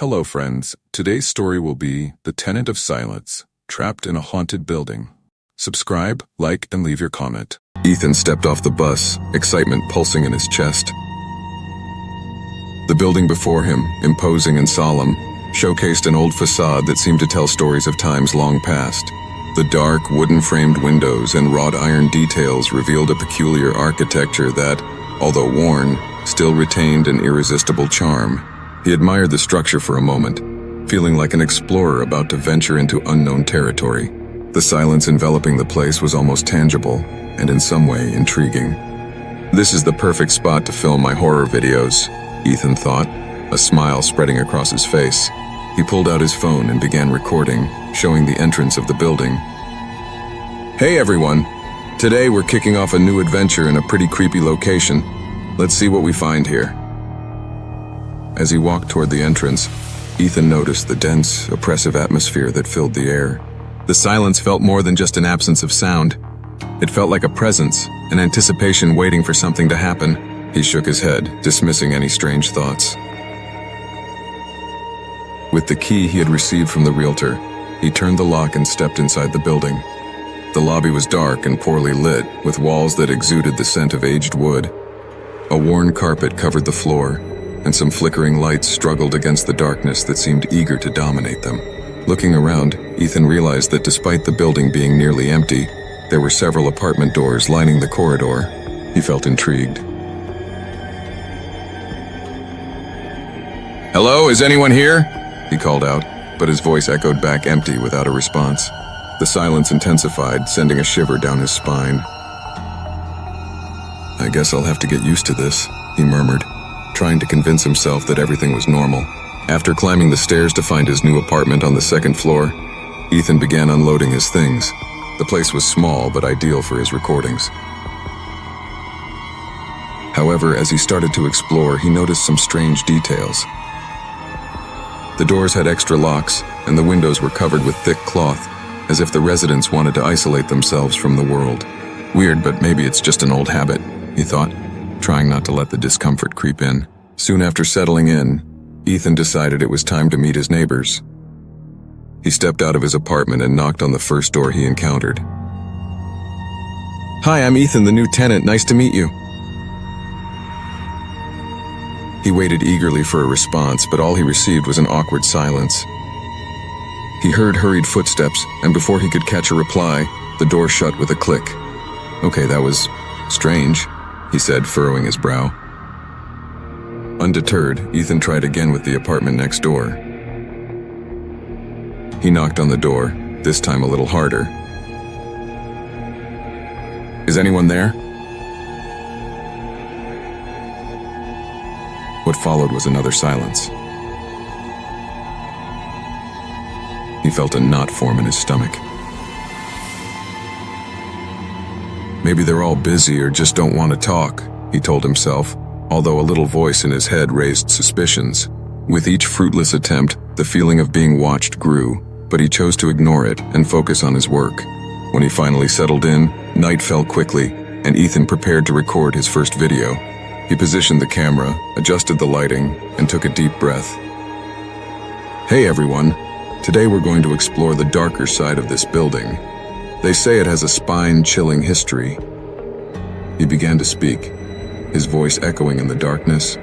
Hello friends, today's story will be The Tenant of Silence, Trapped in a Haunted Building. Subscribe, like, and leave your comment. Ethan stepped off the bus, excitement pulsing in his chest. The building before him, imposing and solemn, showcased an old facade that seemed to tell stories of times long past. The dark, wooden-framed windows and wrought iron details revealed a peculiar architecture that, although worn, still retained an irresistible charm. He admired the structure for a moment, feeling like an explorer about to venture into unknown territory. The silence enveloping the place was almost tangible, and in some way intriguing. This is the perfect spot to film my horror videos, Ethan thought, a smile spreading across his face. He pulled out his phone and began recording, showing the entrance of the building. Hey everyone! Today we're kicking off a new adventure in a pretty creepy location. Let's see what we find here. As he walked toward the entrance, Ethan noticed the dense, oppressive atmosphere that filled the air. The silence felt more than just an absence of sound. It felt like a presence, an anticipation waiting for something to happen. He shook his head, dismissing any strange thoughts. With the key he had received from the realtor, he turned the lock and stepped inside the building. The lobby was dark and poorly lit, with walls that exuded the scent of aged wood. A worn carpet covered the floor, and some flickering lights struggled against the darkness that seemed eager to dominate them. Looking around, Ethan realized that despite the building being nearly empty, there were several apartment doors lining the corridor. He felt intrigued. "Hello, is anyone here?" he called out, but his voice echoed back empty without a response. The silence intensified, sending a shiver down his spine. "I guess I'll have to get used to this," he murmured, trying to convince himself that everything was normal. After climbing the stairs to find his new apartment on the second floor, Ethan began unloading his things. The place was small but ideal for his recordings. However, as he started to explore, he noticed some strange details. The doors had extra locks, and the windows were covered with thick cloth, as if the residents wanted to isolate themselves from the world. Weird, but maybe it's just an old habit, he thought, trying not to let the discomfort creep in. Soon after settling in, Ethan decided it was time to meet his neighbors. He stepped out of his apartment and knocked on the first door he encountered. "Hi, I'm Ethan, the new tenant. Nice to meet you." He waited eagerly for a response, but all he received was an awkward silence. He heard hurried footsteps, and before he could catch a reply, the door shut with a click. "Okay, that was strange," he said, furrowing his brow. Undeterred, Ethan tried again with the apartment next door. He knocked on the door, this time a little harder. "Is anyone there?" What followed was another silence. He felt a knot form in his stomach. "Maybe they're all busy or just don't want to talk," he told himself, although a little voice in his head raised suspicions. With each fruitless attempt, the feeling of being watched grew, but he chose to ignore it and focus on his work. When he finally settled in, night fell quickly, and Ethan prepared to record his first video. He positioned the camera, adjusted the lighting, and took a deep breath. "Hey everyone, today we're going to explore the darker side of this building. They say it has a spine-chilling history." He began to speak, his voice echoing in the darkness.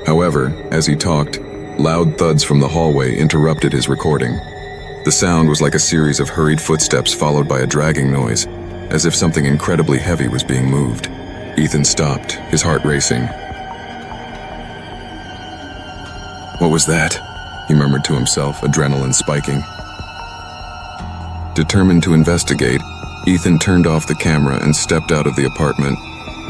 However, as he talked, loud thuds from the hallway interrupted his recording. The sound was like a series of hurried footsteps followed by a dragging noise, as if something incredibly heavy was being moved. Ethan stopped, his heart racing. "What was that?" he murmured to himself, adrenaline spiking. Determined to investigate, Ethan turned off the camera and stepped out of the apartment,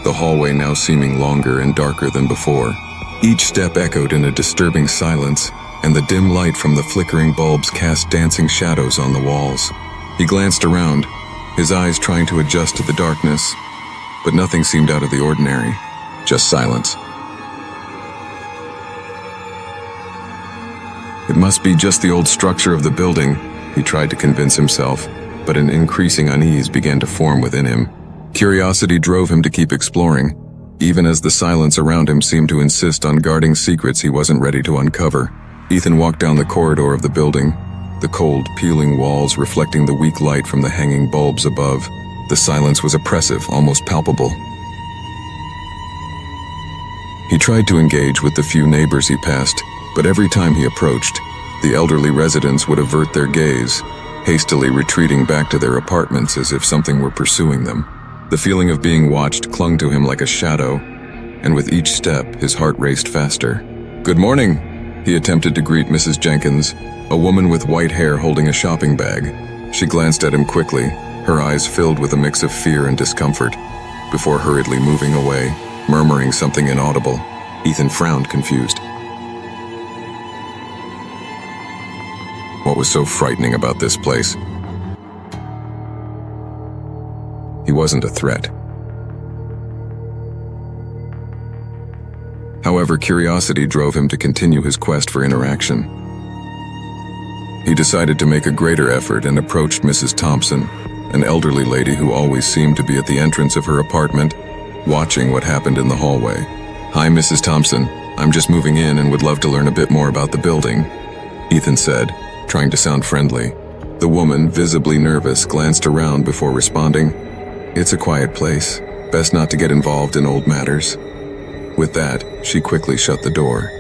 the hallway now seeming longer and darker than before. Each step echoed in a disturbing silence, and the dim light from the flickering bulbs cast dancing shadows on the walls. He glanced around, his eyes trying to adjust to the darkness, but nothing seemed out of the ordinary, just silence. It must be just the old structure of the building, he tried to convince himself, but an increasing unease began to form within him. Curiosity drove him to keep exploring. even as the silence around him seemed to insist on guarding secrets he wasn't ready to uncover. Ethan walked down the corridor of the building, the cold, peeling walls reflecting the weak light from the hanging bulbs above. The silence was oppressive, almost palpable. He tried to engage with the few neighbors he passed, but every time he approached, the elderly residents would avert their gaze, hastily retreating back to their apartments as if something were pursuing them. The feeling of being watched clung to him like a shadow, and with each step, his heart raced faster. "Good morning," he attempted to greet Mrs. Jenkins, a woman with white hair holding a shopping bag. She glanced at him quickly, her eyes filled with a mix of fear and discomfort, before hurriedly moving away, murmuring something inaudible. Ethan frowned, confused. What was so frightening about this place? He wasn't a threat. However, curiosity drove him to continue his quest for interaction. He decided to make a greater effort and approached Mrs. Thompson, an elderly lady who always seemed to be at the entrance of her apartment, watching what happened in the hallway. "Hi, Mrs. Thompson. I'm just moving in and would love to learn a bit more about the building," Ethan said, trying to sound friendly. The woman, visibly nervous, glanced around before responding. "It's a quiet place. Best not to get involved in old matters." With that, she quickly shut the door.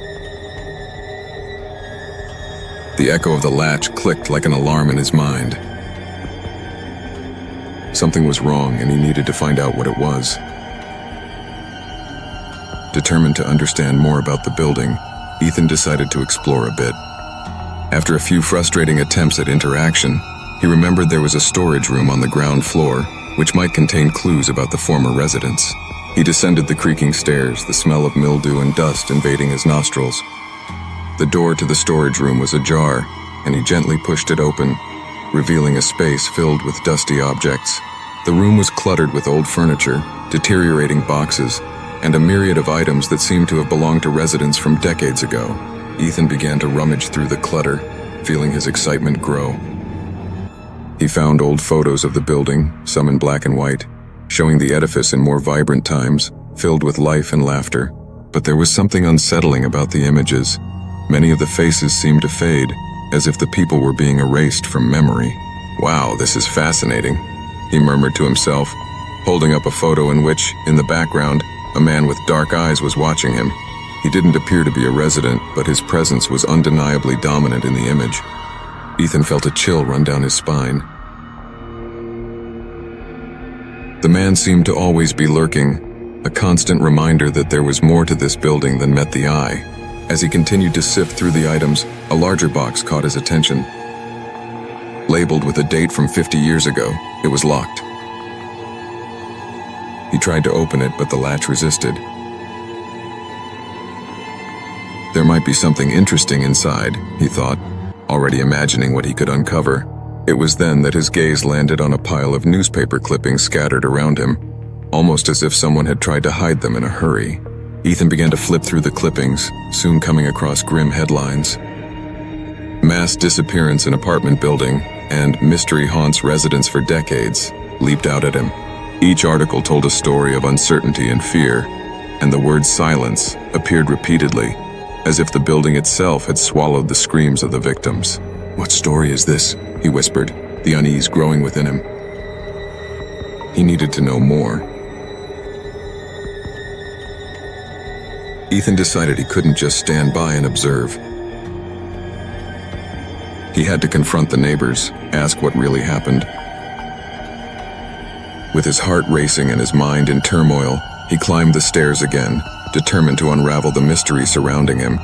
The echo of the latch clicked like an alarm in his mind. Something was wrong, and he needed to find out what it was. Determined to understand more about the building, Ethan decided to explore a bit. After a few frustrating attempts at interaction, he remembered there was a storage room on the ground floor, which might contain clues about the former residents. He descended the creaking stairs, the smell of mildew and dust invading his nostrils. The door to the storage room was ajar, and he gently pushed it open, revealing a space filled with dusty objects. The room was cluttered with old furniture, deteriorating boxes, and a myriad of items that seemed to have belonged to residents from decades ago. Ethan began to rummage through the clutter, feeling his excitement grow. He found old photos of the building, some in black and white, showing the edifice in more vibrant times, filled with life and laughter. But there was something unsettling about the images. Many of the faces seemed to fade, as if the people were being erased from memory. "Wow, this is fascinating," he murmured to himself, holding up a photo in which, in the background, a man with dark eyes was watching him. He didn't appear to be a resident, but his presence was undeniably dominant in the image. Ethan felt a chill run down his spine. The man seemed to always be lurking, a constant reminder that there was more to this building than met the eye. As he continued to sift through the items, a larger box caught his attention. Labeled with a date from 50 years ago, it was locked. He tried to open it, but the latch resisted. There might be something interesting inside, he thought, already imagining what he could uncover. It was then that his gaze landed on a pile of newspaper clippings scattered around him, almost as if someone had tried to hide them in a hurry. Ethan began to flip through the clippings, soon coming across grim headlines. "Mass disappearance in apartment building" and "Mystery haunts residents for decades" leaped out at him. Each article told a story of uncertainty and fear, and the word "silence" appeared repeatedly, as if the building itself had swallowed the screams of the victims. "What story is this?" he whispered, the unease growing within him. He needed to know more. Ethan decided he couldn't just stand by and observe. He had to confront the neighbors, ask what really happened. With his heart racing and his mind in turmoil, he climbed the stairs again, determined to unravel the mystery surrounding him,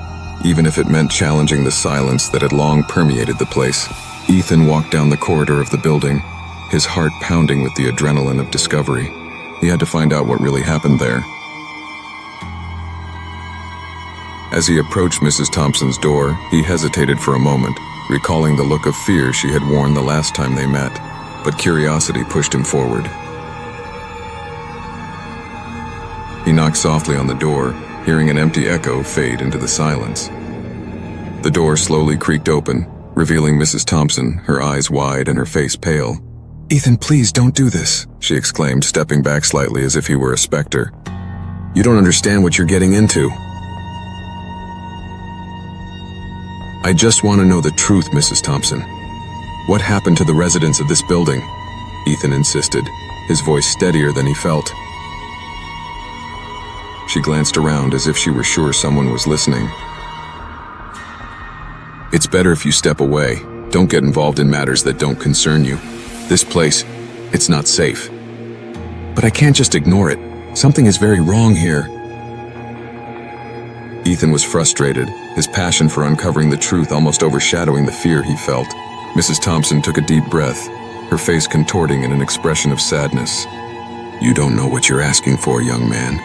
even if it meant challenging the silence that had long permeated the place. Ethan walked down the corridor of the building, his heart pounding with the adrenaline of discovery. He had to find out what really happened there. As he approached Mrs. Thompson's door, he hesitated for a moment, recalling the look of fear she had worn the last time they met, but curiosity pushed him forward. He knocked softly on the door, hearing an empty echo fade into the silence. The door slowly creaked open, revealing Mrs. Thompson, her eyes wide and her face pale. "Ethan, please don't do this," she exclaimed, stepping back slightly as if he were a specter. You don't understand what you're getting into. I just want to know the truth, Mrs. Thompson. What happened to the residents of this building? Ethan insisted, his voice steadier than he felt. She glanced around as if she were sure someone was listening. It's better if you step away. Don't get involved in matters that don't concern you. This place, it's not safe. But I can't just ignore it. Something is very wrong here. Ethan was frustrated, his passion for uncovering the truth almost overshadowing the fear he felt. Mrs. Thompson took a deep breath, her face contorting in an expression of sadness. You don't know what you're asking for, young man.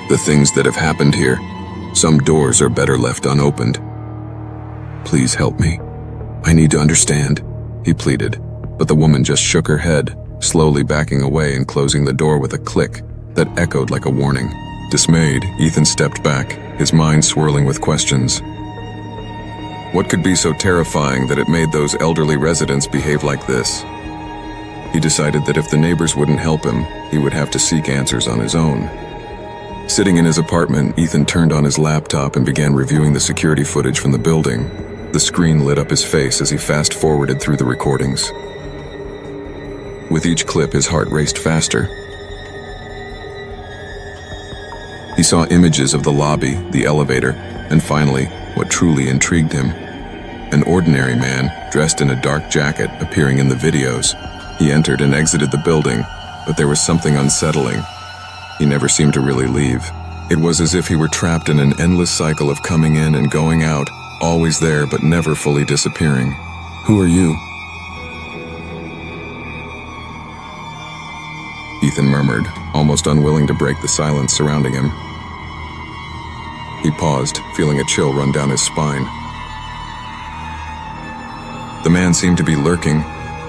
The things that have happened here, some doors are better left unopened. Please help me. I need to understand, he pleaded, but the woman just shook her head, slowly backing away and closing the door with a click that echoed like a warning. Dismayed, Ethan stepped back, his mind swirling with questions. What could be so terrifying that it made those elderly residents behave like this? He decided that if the neighbors wouldn't help him, he would have to seek answers on his own. Sitting in his apartment, Ethan turned on his laptop and began reviewing the security footage from the building. The screen lit up his face as he fast-forwarded through the recordings. With each clip, his heart raced faster. He saw images of the lobby, the elevator, and finally, what truly intrigued him. An ordinary man, dressed in a dark jacket, appearing in the videos. He entered and exited the building, but there was something unsettling. He never seemed to really leave. It was as if he were trapped in an endless cycle of coming in and going out, always there but never fully disappearing. Who are you? Ethan murmured, almost unwilling to break the silence surrounding him. He paused, feeling a chill run down his spine. The man seemed to be lurking,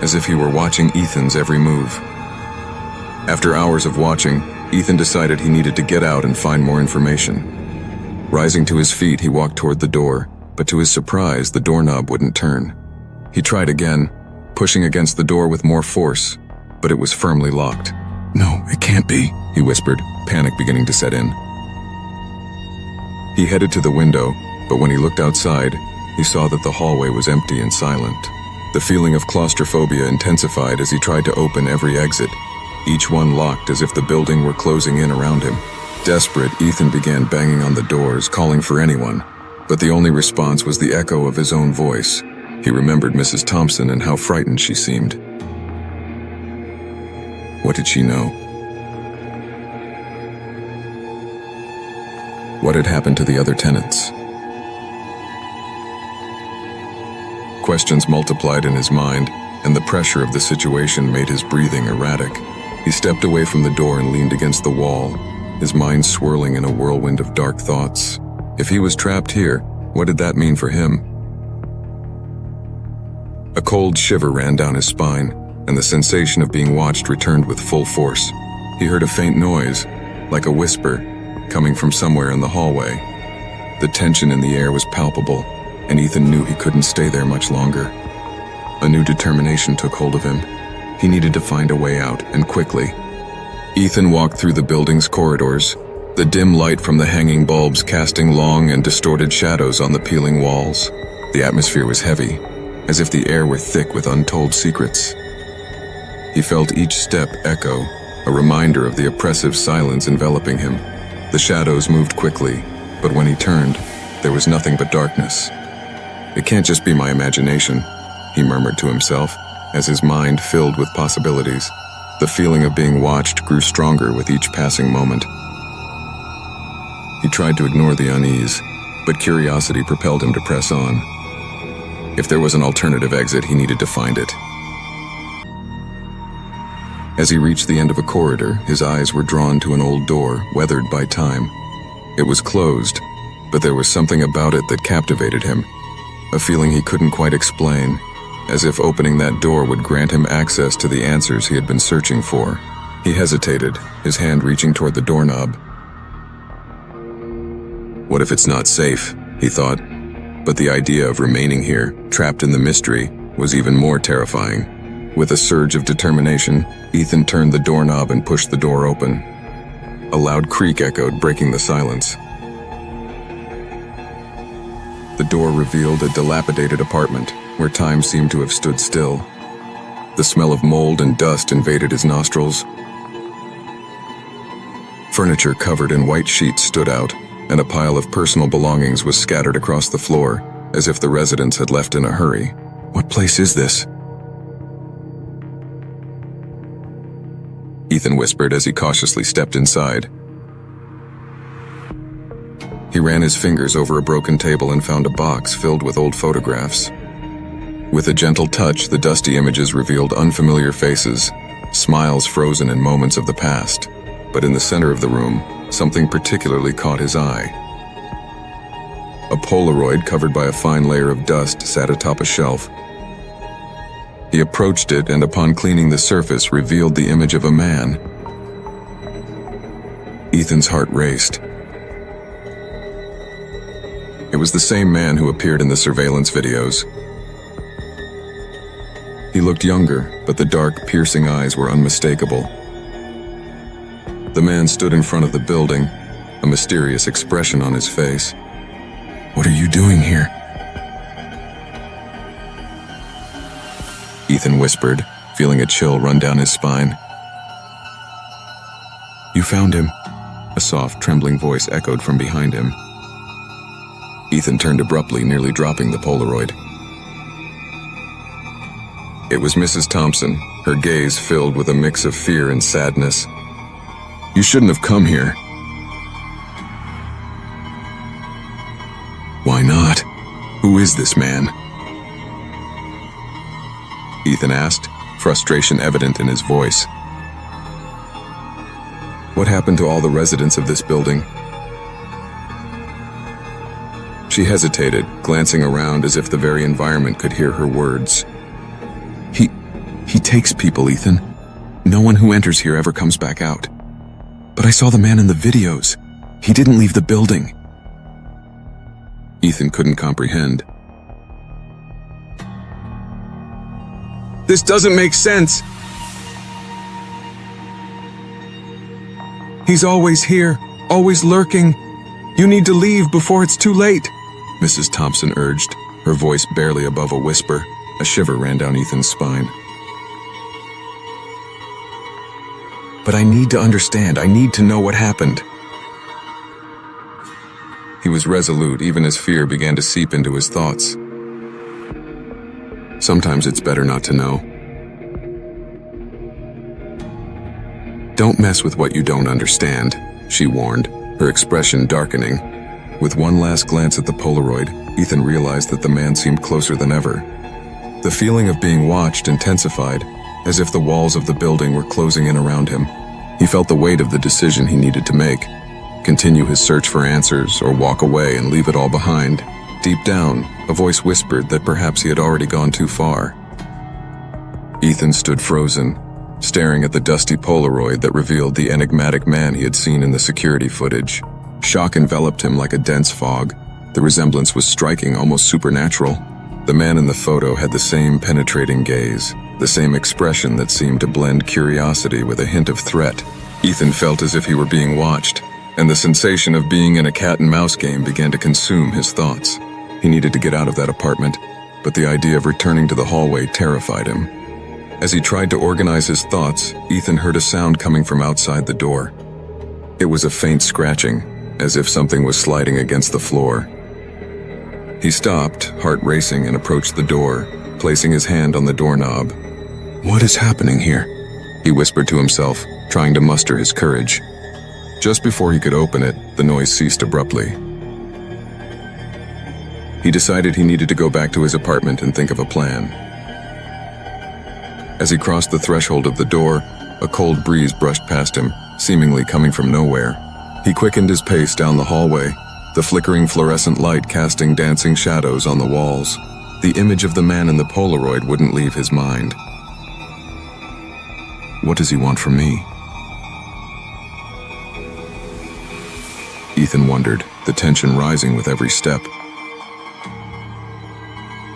as if he were watching Ethan's every move. After hours of watching, Ethan decided he needed to get out and find more information. Rising to his feet, he walked toward the door, but to his surprise, the doorknob wouldn't turn. He tried again, pushing against the door with more force, but it was firmly locked. No, it can't be, he whispered, panic beginning to set in. He headed to the window, but when he looked outside, he saw that the hallway was empty and silent. The feeling of claustrophobia intensified as he tried to open every exit, each one locked as if the building were closing in around him. Desperate, Ethan began banging on the doors, calling for anyone, but the only response was the echo of his own voice. He remembered Mrs. Thompson and how frightened she seemed. What did she know? What had happened to the other tenants? Questions multiplied in his mind, and the pressure of the situation made his breathing erratic. He stepped away from the door and leaned against the wall, his mind swirling in a whirlwind of dark thoughts. If he was trapped here, what did that mean for him? A cold shiver ran down his spine, and the sensation of being watched returned with full force. He heard a faint noise, like a whisper, coming from somewhere in the hallway. The tension in the air was palpable, and Ethan knew he couldn't stay there much longer. A new determination took hold of him. He needed to find a way out, and quickly. Ethan walked through the building's corridors, the dim light from the hanging bulbs casting long and distorted shadows on the peeling walls. The atmosphere was heavy, as if the air were thick with untold secrets. He felt each step echo, a reminder of the oppressive silence enveloping him. The shadows moved quickly, but when he turned, there was nothing but darkness. It can't just be my imagination, he murmured to himself, as his mind filled with possibilities. The feeling of being watched grew stronger with each passing moment. He tried to ignore the unease, but curiosity propelled him to press on. If there was an alternative exit, he needed to find it. As he reached the end of a corridor, his eyes were drawn to an old door, weathered by time. It was closed, but there was something about it that captivated him, a feeling he couldn't quite explain, as if opening that door would grant him access to the answers he had been searching for. He hesitated, his hand reaching toward the doorknob. What if it's not safe, he thought, but the idea of remaining here, trapped in the mystery, was even more terrifying. With a surge of determination, Ethan turned the doorknob and pushed the door open. A loud creak echoed, breaking the silence. The door revealed a dilapidated apartment where time seemed to have stood still. The smell of mold and dust invaded his nostrils. Furniture covered in white sheets stood out, and a pile of personal belongings was scattered across the floor, as if the residents had left in a hurry. What place is this? Ethan whispered as he cautiously stepped inside. He ran his fingers over a broken table and found a box filled with old photographs. With a gentle touch, the dusty images revealed unfamiliar faces, smiles frozen in moments of the past. But in the center of the room, something particularly caught his eye. A Polaroid covered by a fine layer of dust sat atop a shelf. He approached it and upon cleaning the surface revealed the image of a man. Ethan's heart raced. It was the same man who appeared in the surveillance videos. He looked younger, but the dark, piercing eyes were unmistakable. The man stood in front of the building, a mysterious expression on his face. "What are you doing here?" Ethan whispered, feeling a chill run down his spine. "You found him," a soft, trembling voice echoed from behind him. Ethan turned abruptly, nearly dropping the Polaroid. It was Mrs. Thompson, her gaze filled with a mix of fear and sadness. "You shouldn't have come here." "Why not? Who is this man?" Ethan asked, frustration evident in his voice. "What happened to all the residents of this building?" She hesitated, glancing around as if the very environment could hear her words. He takes people, Ethan. No one who enters here ever comes back out. But I saw the man in the videos. He didn't leave the building." Ethan couldn't comprehend. "This doesn't make sense. He's always here, always lurking. You need to leave before it's too late," Mrs. Thompson urged, her voice barely above a whisper. A shiver ran down Ethan's spine. "But I need to understand. I need to know what happened." He was resolute, even as fear began to seep into his thoughts. Sometimes it's better not to know. "Don't mess with what you don't understand," she warned, her expression darkening. With one last glance at the Polaroid, Ethan realized that the man seemed closer than ever. The feeling of being watched intensified, as if the walls of the building were closing in around him. He felt the weight of the decision he needed to make. Continue his search for answers, or walk away and leave it all behind. Deep down, a voice whispered that perhaps he had already gone too far. Ethan stood frozen, staring at the dusty Polaroid that revealed the enigmatic man he had seen in the security footage. Shock enveloped him like a dense fog. The resemblance was striking, almost supernatural. The man in the photo had the same penetrating gaze, the same expression that seemed to blend curiosity with a hint of threat. Ethan felt as if he were being watched, and the sensation of being in a cat-and-mouse game began to consume his thoughts. He needed to get out of that apartment, but the idea of returning to the hallway terrified him. As he tried to organize his thoughts, Ethan heard a sound coming from outside the door. It was a faint scratching, as if something was sliding against the floor. He stopped, heart racing, and approached the door, placing his hand on the doorknob. "What is happening here?" he whispered to himself, trying to muster his courage. Just before he could open it, the noise ceased abruptly. He decided he needed to go back to his apartment and think of a plan. As he crossed the threshold of the door, a cold breeze brushed past him, seemingly coming from nowhere. He quickened his pace down the hallway, the flickering fluorescent light casting dancing shadows on the walls. The image of the man in the Polaroid wouldn't leave his mind. What does he want from me? Ethan wondered, the tension rising with every step.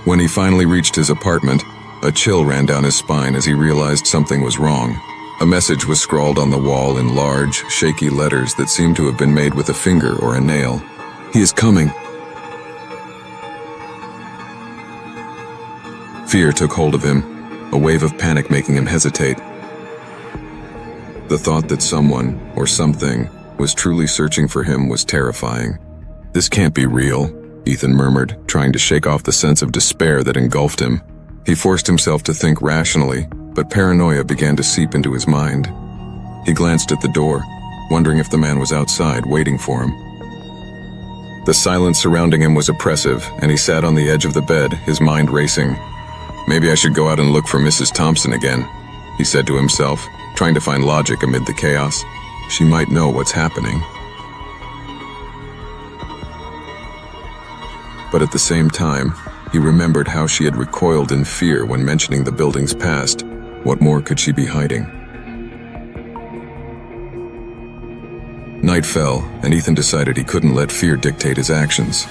When he finally reached his apartment, a chill ran down his spine as he realized something was wrong. A message was scrawled on the wall in large, shaky letters that seemed to have been made with a finger or a nail. "He is coming." Fear took hold of him, a wave of panic making him hesitate. The thought that someone, or something, was truly searching for him was terrifying. "This can't be real," Ethan murmured, trying to shake off the sense of despair that engulfed him. He forced himself to think rationally, but paranoia began to seep into his mind. He glanced at the door, wondering if the man was outside waiting for him. The silence surrounding him was oppressive, and he sat on the edge of the bed, his mind racing. "Maybe I should go out and look for Mrs. Thompson again," he said to himself, trying to find logic amid the chaos. "She might know what's happening." But at the same time, he remembered how she had recoiled in fear when mentioning the building's past. What more could she be hiding? Night fell, and Ethan decided he couldn't let fear dictate his actions.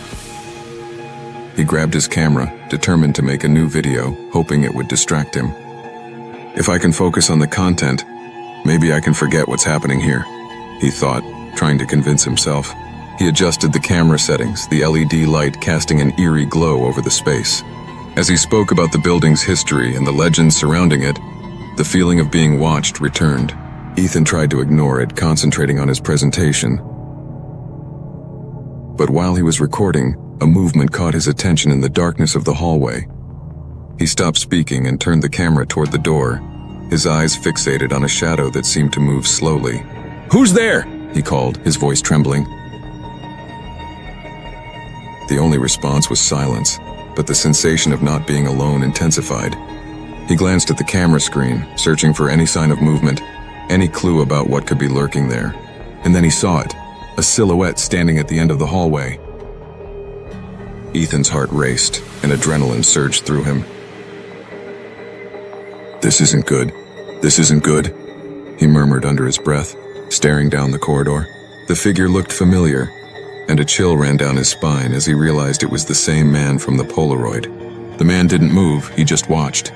He grabbed his camera, determined to make a new video, hoping it would distract him. "If I can focus on the content, maybe I can forget what's happening here," he thought, trying to convince himself. He adjusted the camera settings, the LED light casting an eerie glow over the space. As he spoke about the building's history and the legends surrounding it, the feeling of being watched returned. Ethan tried to ignore it, concentrating on his presentation. But while he was recording, a movement caught his attention in the darkness of the hallway. He stopped speaking and turned the camera toward the door, his eyes fixated on a shadow that seemed to move slowly. "Who's there?" he called, his voice trembling. The only response was silence, but the sensation of not being alone intensified. He glanced at the camera screen, searching for any sign of movement, any clue about what could be lurking there. And then he saw it, a silhouette standing at the end of the hallway. Ethan's heart raced, and adrenaline surged through him. "This isn't good. This isn't good," he murmured under his breath, staring down the corridor. The figure looked familiar, and a chill ran down his spine as he realized it was the same man from the Polaroid. The man didn't move, he just watched.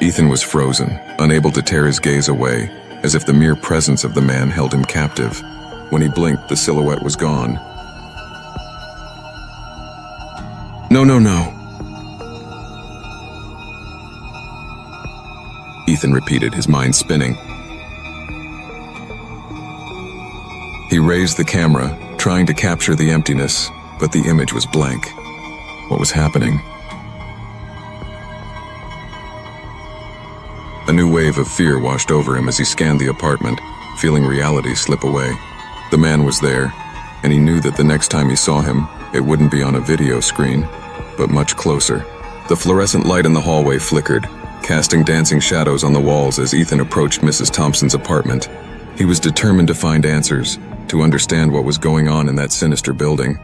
Ethan was frozen, unable to tear his gaze away, as if the mere presence of the man held him captive. When he blinked, the silhouette was gone. "No, no, no," Ethan repeated, his mind spinning. He raised the camera, trying to capture the emptiness, but the image was blank. What was happening? A new wave of fear washed over him as he scanned the apartment, feeling reality slip away. The man was there, and he knew that the next time he saw him, it wouldn't be on a video screen, but much closer. The fluorescent light in the hallway flickered, casting dancing shadows on the walls as Ethan approached Mrs. Thompson's apartment. He was determined to find answers, to understand what was going on in that sinister building.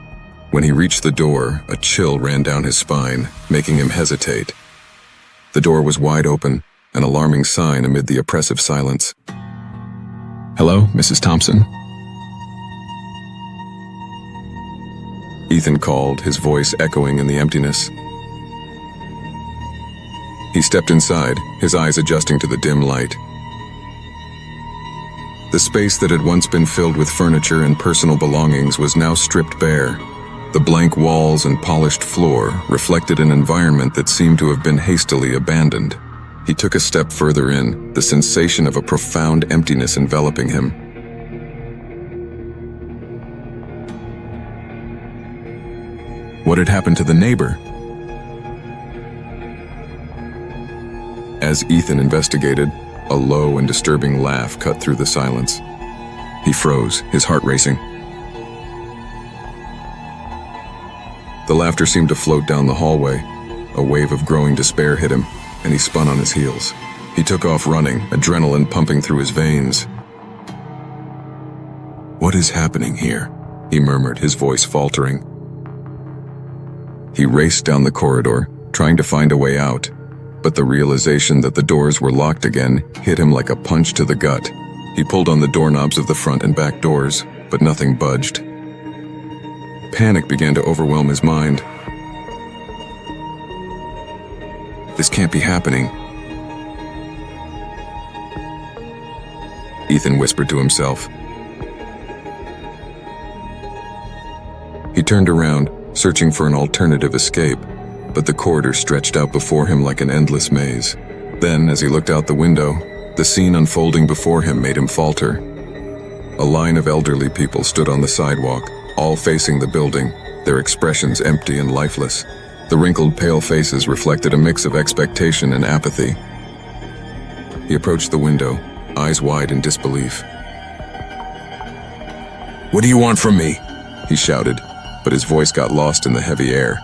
When he reached the door, a chill ran down his spine, making him hesitate. The door was wide open, an alarming sign amid the oppressive silence. "Hello, Mrs. Thompson?" Ethan called, his voice echoing in the emptiness. He stepped inside, his eyes adjusting to the dim light. The space that had once been filled with furniture and personal belongings was now stripped bare. The blank walls and polished floor reflected an environment that seemed to have been hastily abandoned. He took a step further in, the sensation of a profound emptiness enveloping him. What had happened to the neighbor? As Ethan investigated, a low and disturbing laugh cut through the silence. He froze, his heart racing. The laughter seemed to float down the hallway. A wave of growing despair hit him, and he spun on his heels. He took off running, adrenaline pumping through his veins. "What is happening here?" he murmured, his voice faltering. He raced down the corridor, trying to find a way out, but the realization that the doors were locked again hit him like a punch to the gut. He pulled on the doorknobs of the front and back doors, but nothing budged. Panic began to overwhelm his mind. This can't be happening. Ethan whispered to himself. He turned around, searching for an alternative escape, but the corridor stretched out before him like an endless maze. Then, as he looked out the window, the scene unfolding before him made him falter. A line of elderly people stood on the sidewalk, all facing the building, their expressions empty and lifeless. The wrinkled, pale faces reflected a mix of expectation and apathy. He approached the window, eyes wide in disbelief. "What do you want from me?" he shouted, but his voice got lost in the heavy air.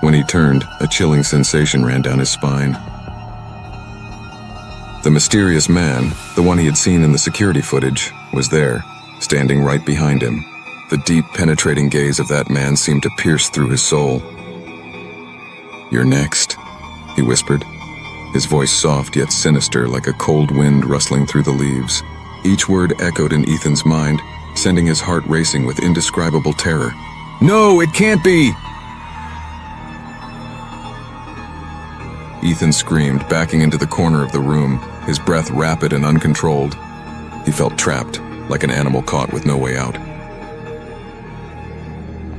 When he turned, a chilling sensation ran down his spine. The mysterious man, the one he had seen in the security footage, was there, standing right behind him. The deep, penetrating gaze of that man seemed to pierce through his soul. "You're next," he whispered, his voice soft yet sinister like a cold wind rustling through the leaves. Each word echoed in Ethan's mind, sending his heart racing with indescribable terror. "No, it can't be!" Ethan screamed, backing into the corner of the room, his breath rapid and uncontrolled. He felt trapped, like an animal caught with no way out.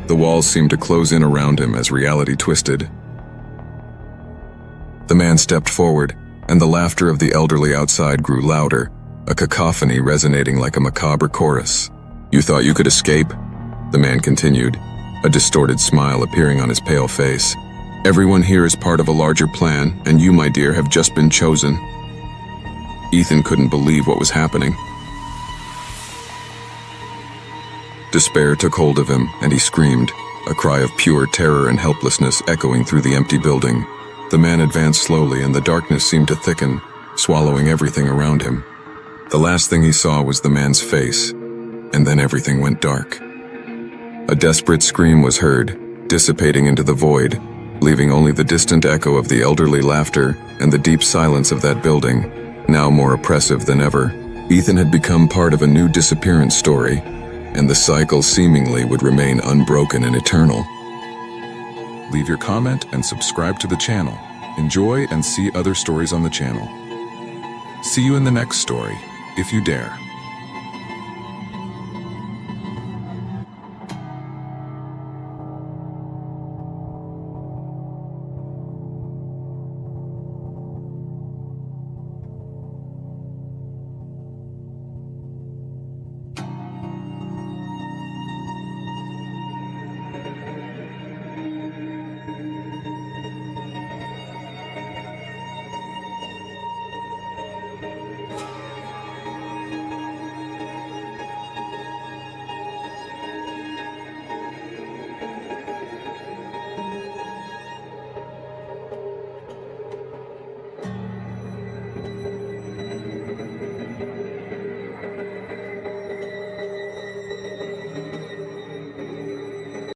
The walls seemed to close in around him as reality twisted. The man stepped forward, and the laughter of the elderly outside grew louder, a cacophony resonating like a macabre chorus. "You thought you could escape?" the man continued, a distorted smile appearing on his pale face. "Everyone here is part of a larger plan, and you, my dear, have just been chosen." Ethan couldn't believe what was happening. Despair took hold of him, and he screamed, a cry of pure terror and helplessness echoing through the empty building. The man advanced slowly, and the darkness seemed to thicken, swallowing everything around him. The last thing he saw was the man's face, and then everything went dark. A desperate scream was heard, dissipating into the void, leaving only the distant echo of the elderly laughter and the deep silence of that building, now more oppressive than ever. Ethan had become part of a new disappearance story, and the cycle seemingly would remain unbroken and eternal. Leave your comment and subscribe to the channel. Enjoy and see other stories on the channel. See you in the next story, if you dare.